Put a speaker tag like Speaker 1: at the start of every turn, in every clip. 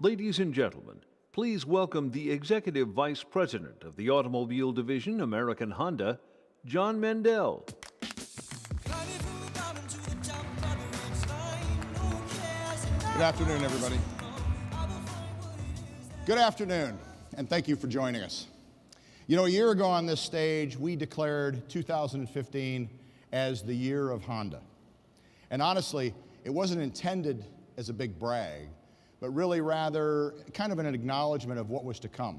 Speaker 1: Ladies and gentlemen, please welcome the Executive Vice President of the Automobile Division, American Honda, John Mendel.
Speaker 2: Good afternoon, everybody. Good afternoon, and thank you for joining us. You know, a year ago on this stage, we declared 2015 as the year of Honda. And honestly, it wasn't intended as a big brag, but really rather kind of an acknowledgement of what was to come.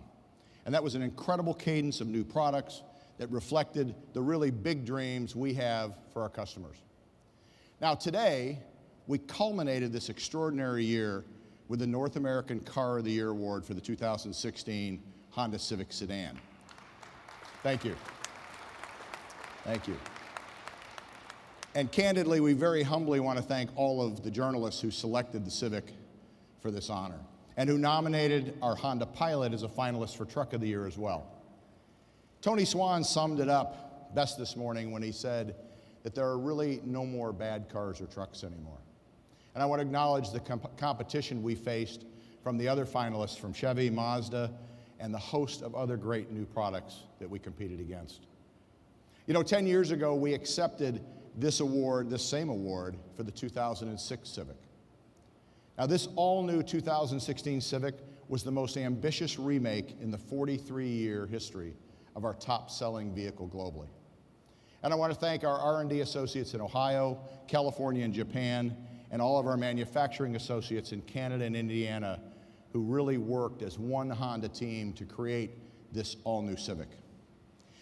Speaker 2: And that was an incredible cadence of new products that reflected the really big dreams we have for our customers. Now today, we culminated this extraordinary year with the North American Car of the Year Award for the 2016 Honda Civic Sedan. Thank you. Thank you. And candidly, we very humbly want to thank all of the journalists who selected the Civic for this honor, and who nominated our Honda Pilot as a finalist for Truck of the Year as well. Tony Swan summed it up best this morning when he said that there are really no more bad cars or trucks anymore. And I want to acknowledge the competition we faced from the other finalists from Chevy, Mazda, and the host of other great new products that we competed against. You know, 10 years ago, we accepted this award, this same award, for the 2006 Civic. Now, this all-new 2016 Civic was the most ambitious remake in the 43-year history of our top-selling vehicle globally. And I want to thank our R&D associates in Ohio, California, and Japan, and all of our manufacturing associates in Canada and Indiana who really worked as one Honda team to create this all-new Civic.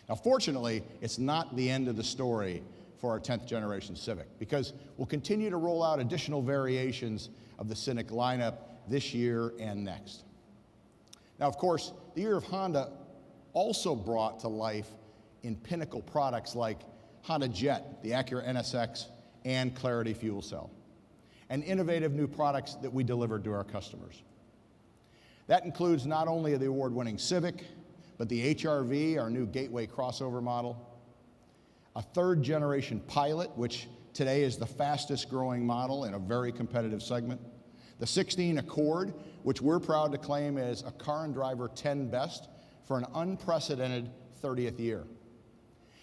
Speaker 2: Now, fortunately, it's not the end of the story for our 10th generation Civic, because we'll continue to roll out additional variations of the Civic lineup this year and next. Now, of course, the year of Honda also brought to life in pinnacle products like Honda Jet, the Acura NSX, and Clarity Fuel Cell, and innovative new products that we delivered to our customers. That includes not only the award-winning Civic, but the HR-V, our new gateway crossover model, a third-generation Pilot, which today is the fastest growing model in a very competitive segment, the 16 Accord, which we're proud to claim is a Car and Driver 10 best for an unprecedented 30th year.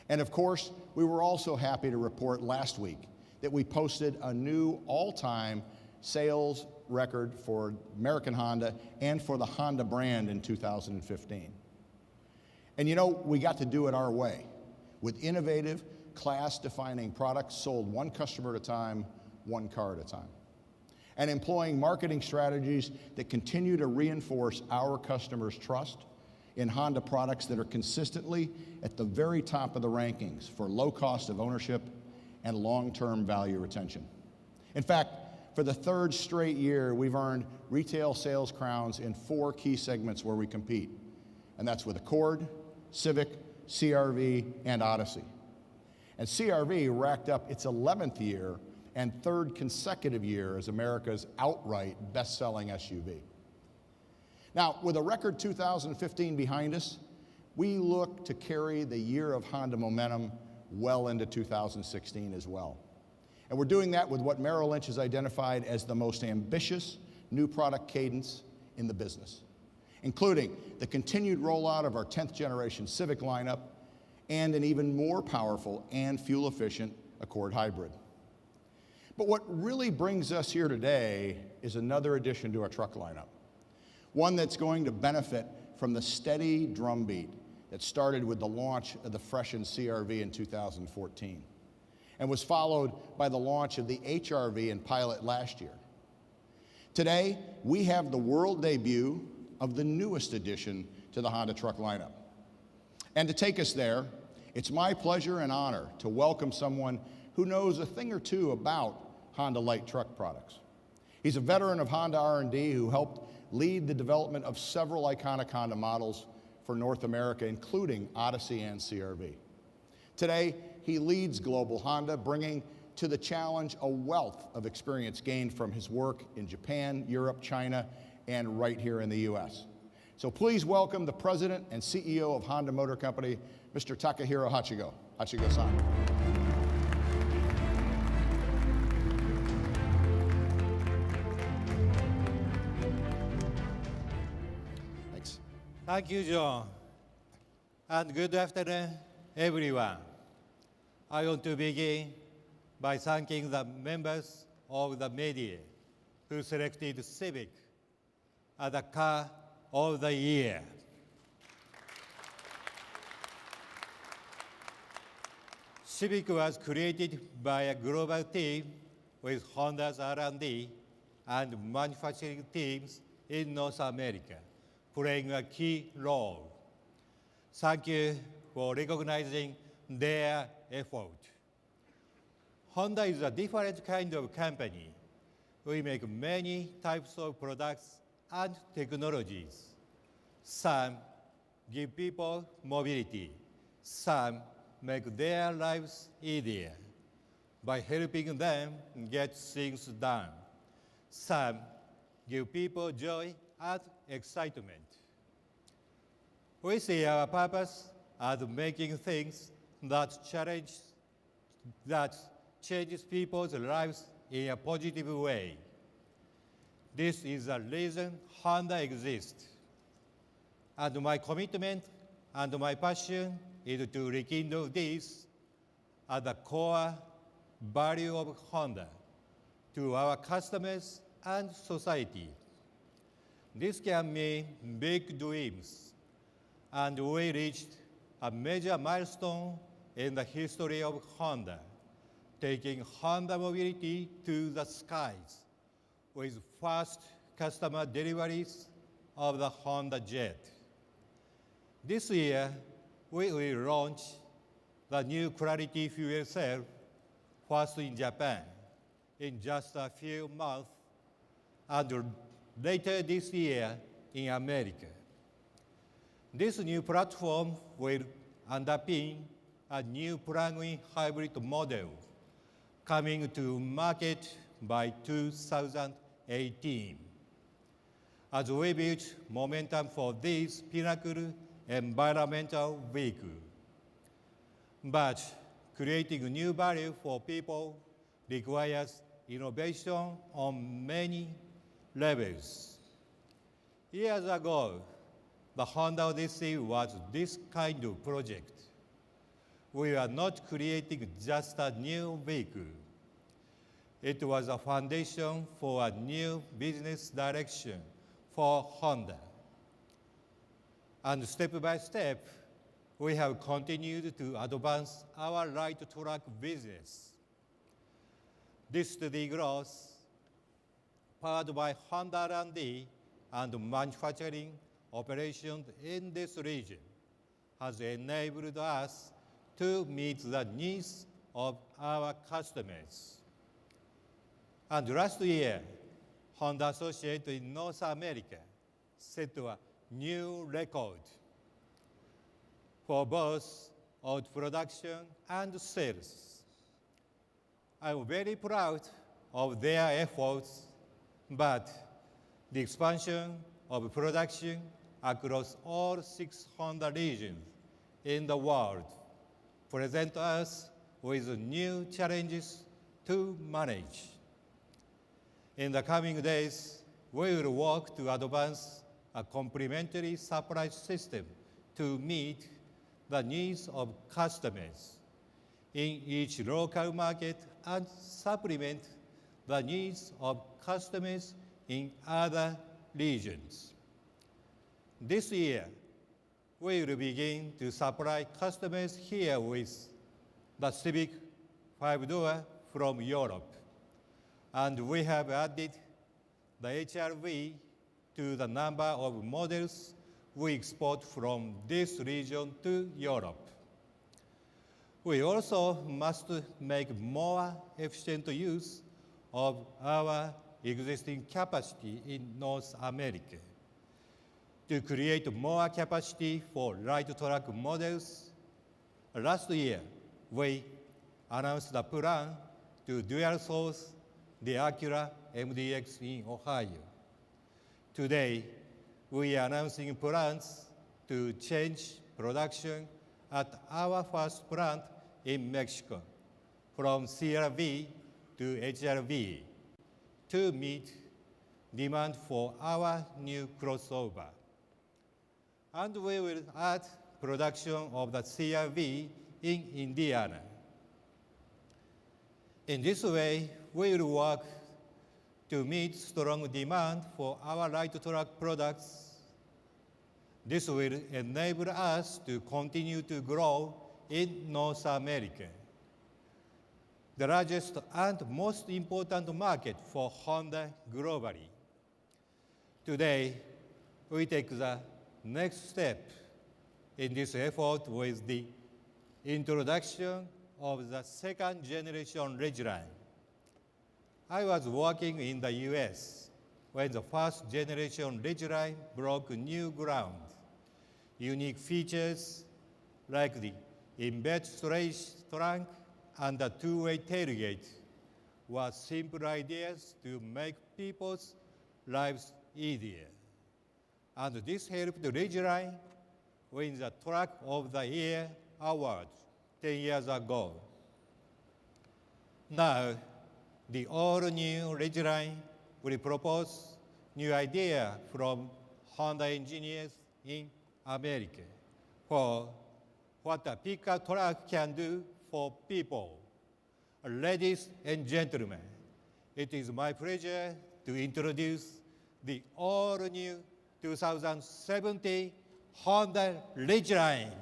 Speaker 2: And of course, we were also happy to report last week that we posted a new all-time sales record for American Honda and for the Honda brand in 2015. And you know, we got to do it our way, with innovative, class-defining products sold one customer at a time, one car at a time, and employing marketing strategies that continue to reinforce our customers' trust in Honda products that are consistently at the very top of the rankings for low cost of ownership and long-term value retention. In fact, for the third straight year, we've earned retail sales crowns in 4 key segments where we compete, and that's with Accord, Civic, CR-V, and Odyssey. And CR-V racked up its 11th year and 3rd consecutive year as America's outright best-selling SUV. Now, with a record 2015 behind us, we look to carry the year of Honda momentum well into 2016 as well. And we're doing that with what Merrill Lynch has identified as the most ambitious new product cadence in the business, including the continued rollout of our 10th generation Civic lineup and an even more powerful and fuel-efficient Accord Hybrid. But what really brings us here today is another addition to our truck lineup, one that's going to benefit from the steady drumbeat that started with the launch of the freshened CR-V in 2014 and was followed by the launch of the HR-V and Pilot last year. Today, we have the world debut of the newest addition to the Honda truck lineup. And to take us there, it's my pleasure and honor to welcome someone who knows a thing or two about Honda light truck products. He's a veteran of Honda R&D who helped lead the development of several iconic Honda models for North America, including Odyssey and CR-V. Today, he leads Global Honda, bringing to the challenge a wealth of experience gained from his work in Japan, Europe, China, and right here in the US. So please welcome the President and CEO of Honda Motor Company, Mr. Takahiro Hachigo. Hachigo-san.
Speaker 3: Thank you, John. And good afternoon, everyone. I want to begin by thanking the members of the media who selected Civic as the car of the year. Civic was created by a global team with Honda's R&D and manufacturing teams in North America, playing a key role. Thank you for recognizing their effort. Honda is a different kind of company. We make many types of products and technologies. Some give people mobility. Some make their lives easier by helping them get things done. Some give people joy and excitement. We see our purpose as making things that changes people's lives in a positive way. This is the reason Honda exists. And my commitment and my passion is to rekindle this as the core value of Honda to our customers and society. This can mean big dreams, and we reached a major milestone in the history of Honda, taking Honda mobility to the skies with fast customer deliveries of the Honda Jet. This year, we will launch the new Clarity fuel cell first in Japan in just a few months, and later this year in America. This new platform will underpin a new plug-in hybrid model coming to market by 2018. As we build momentum for this pinnacle environmental vehicle. But creating new value for people requires innovation on many levels. Years ago, the Honda Odyssey was this kind of project. We were not creating just a new vehicle. It was a foundation for a new business direction for Honda. And step by step, we have continued to advance our light truck business. This steady growth, powered by Honda R&D and manufacturing operations in this region, has enabled us to meet the needs of our customers. And last year, Honda Associates in North America set a new record for both auto production and sales. I'm very proud of their efforts, but the expansion of production across all 6 Honda regions in the world present us with new challenges to manage. In the coming days, we will work to advance a complementary supply system to meet the needs of customers in each local market and supplement the needs of customers in other regions. This year, we will begin to supply customers here with the Civic 5-door from Europe. And we have added the HR-V to the number of models we export from this region to Europe. We also must make more efficient use of our existing capacity in North America. To create more capacity for light truck models, last year we announced the plan to dual source the Acura MDX in Ohio. Today, we are announcing plans to change production at our first plant in Mexico from CR-V to HR-V to meet demand for our new crossover. and we will add production of the CR-V in Indiana. In this way, we will work to meet strong demand for our light truck products. This will enable us to continue to grow in North America, the largest and most important market for Honda globally. Today, we take the next step in this effort with the introduction of the second generation Ridgeline. I was working in the US when the first generation Ridgeline broke new ground. Unique features like the embed storage trunk and the two-way tailgate were simple ideas to make people's lives easier. And this helped Ridgeline win the Truck of the Year award 10 years ago. Now, the all-new Ridgeline will propose new ideas from Honda engineers in America for what a pickup truck can do for people. Ladies and gentlemen, it is my pleasure to introduce the all-new 2070 Honda Ridgeline.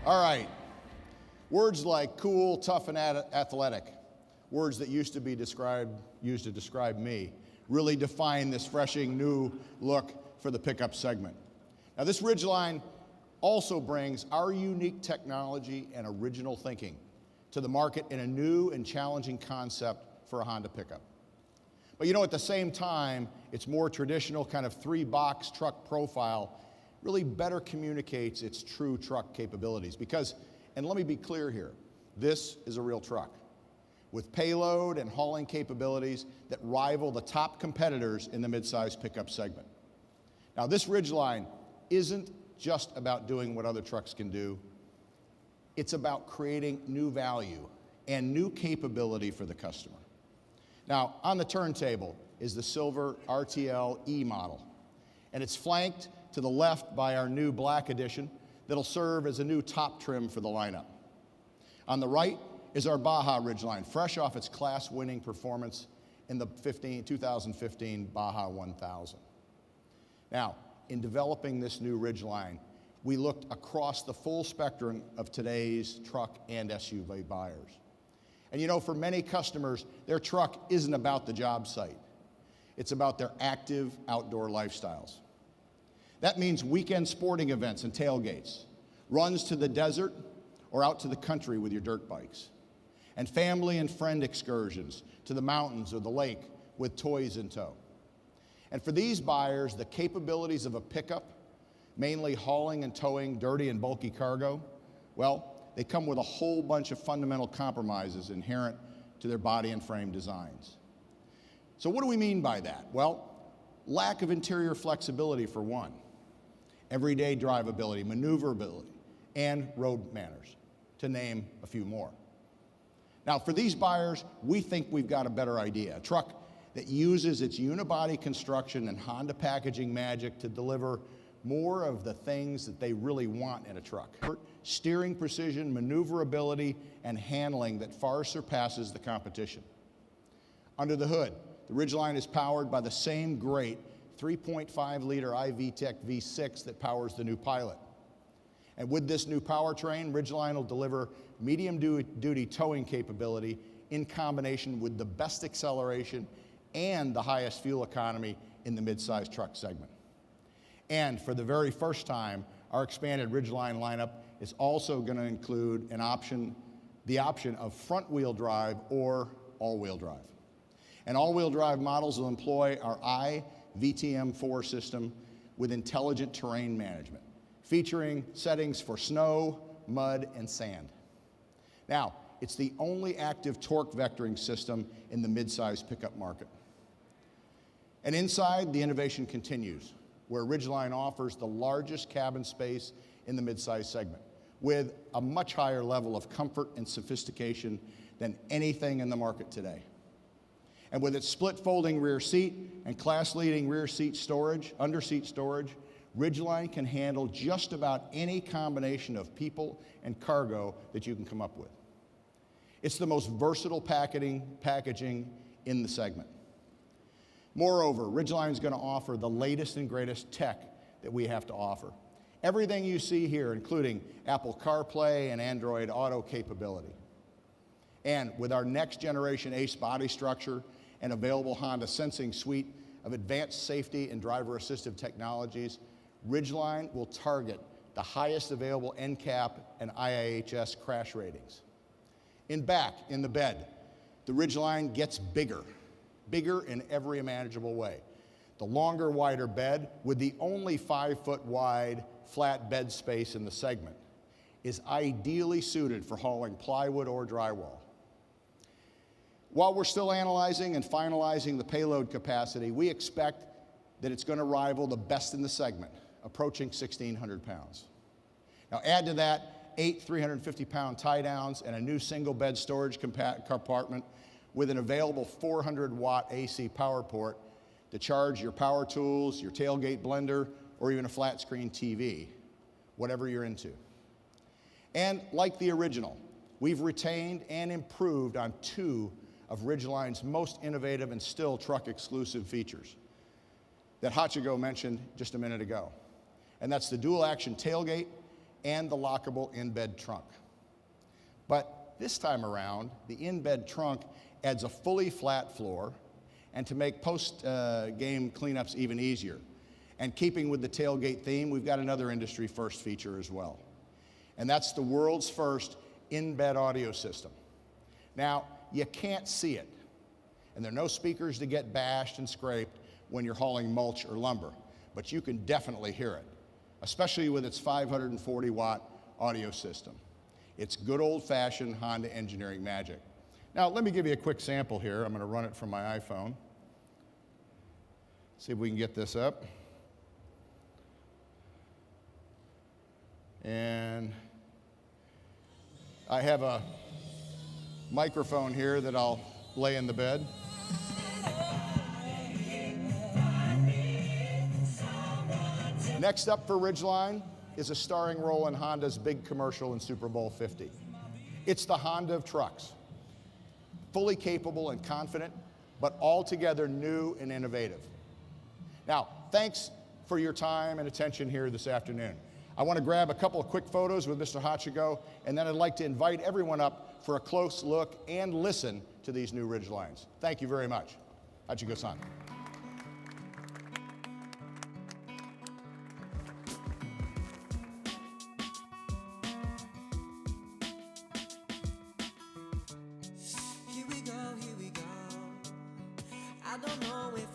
Speaker 2: All right. Words like cool, tough, and athletic, words that used to describe me, really define this refreshing new look for the pickup segment. Now, this Ridgeline also brings our unique technology and original thinking to the market in a new and challenging concept for a Honda pickup. But you know, at the same time, its more traditional kind of three-box truck profile really better communicates its true truck capabilities. Because, and let me be clear here, this is a real truck with payload and hauling capabilities that rival the top competitors in the midsize pickup segment. Now, this Ridgeline isn't just about doing what other trucks can do. It's about creating new value and new capability for the customer. Now, on the turntable is the silver RTL E model, and it's flanked to the left by our new black edition that'll serve as a new top trim for the lineup. On the right is our Baja Ridgeline, fresh off its class-winning performance in the 2015 Baja 1000. Now, in developing this new Ridgeline, we looked across the full spectrum of today's truck and SUV buyers. And you know, for many customers, their truck isn't about the job site. It's about their active outdoor lifestyles. That means weekend sporting events and tailgates, runs to the desert or out to the country with your dirt bikes, and family and friend excursions to the mountains or the lake with toys in tow. And for these buyers, the capabilities of a pickup, mainly hauling and towing dirty and bulky cargo, well, they come with a whole bunch of fundamental compromises inherent to their body and frame designs. So what do we mean by that? Well, lack of interior flexibility for one, everyday drivability, maneuverability, and road manners, to name a few more. Now, for these buyers, we think we've got a better idea, a truck that uses its unibody construction and Honda packaging magic to deliver more of the things that they really want in a truck. Steering precision, maneuverability, and handling that far surpasses the competition. Under the hood, the Ridgeline is powered by the same great 3.5-liter iVTEC V6 that powers the new Pilot. And with this new powertrain, Ridgeline will deliver medium-duty towing capability in combination with the best acceleration and the highest fuel economy in the midsize truck segment. And for the very first time, our expanded Ridgeline lineup is also going to include an option the option of front-wheel drive or all-wheel drive. And all-wheel drive models will employ our iVTM4 system with intelligent terrain management, featuring settings for snow, mud, and sand. Now, it's the only active torque vectoring system in the midsize pickup market. And inside, the innovation continues, where Ridgeline offers the largest cabin space in the midsize segment, with a much higher level of comfort and sophistication than anything in the market today. And with its split folding rear seat and class-leading rear seat storage, under-seat storage, Ridgeline can handle just about any combination of people and cargo that you can come up with. It's the most versatile packaging in the segment. Moreover, Ridgeline is going to offer the latest and greatest tech that we have to offer. Everything you see here, including Apple CarPlay and Android Auto capability. And with our next generation ACE body structure and available Honda sensing suite of advanced safety and driver assistive technologies, Ridgeline will target the highest available NCAP and IIHS crash ratings. In back, in the bed, the Ridgeline gets bigger in every imaginable way. The longer, wider bed, with the only 5-foot wide flat bed space in the segment, is ideally suited for hauling plywood or drywall. While we're still analyzing and finalizing the payload capacity, we expect that it's going to rival the best in the segment, approaching 1,600 pounds. Now add to that 8 350-pound tie-downs and a new single bed storage compartment with an available 400-watt AC power port to charge your power tools, your tailgate blender, or even a flat screen TV, whatever you're into. And like the original, we've retained and improved on 2 of Ridgeline's most innovative and still truck exclusive features that Hachigo mentioned just a minute ago. And that's the dual action tailgate and the lockable in-bed trunk. But this time around, the in-bed trunk adds a fully flat floor, and to make post-game cleanups even easier. And keeping with the tailgate theme, we've got another industry first feature as well. And that's the world's first in-bed audio system. Now, you can't see it, and there are no speakers to get bashed and scraped when you're hauling mulch or lumber, but you can definitely hear it, especially with its 540-watt audio system. It's good old-fashioned Honda engineering magic. Now, let me give you a quick sample here. I'm going to run it from my iPhone. See if we can get this up. And I have a microphone here that I'll lay in the bed. Next up for Ridgeline is a starring role in Honda's big commercial in Super Bowl 50. It's the Honda of trucks. Fully capable and confident, but altogether new and innovative. Now, thanks for your time and attention here this afternoon. I want to grab a couple of quick photos with Mr. Hachigo, and then I'd like to invite everyone up for a close look and listen to these new Ridgelines. Thank you very much. Hachigo-san.
Speaker 4: Here we go, here we go. I don't know if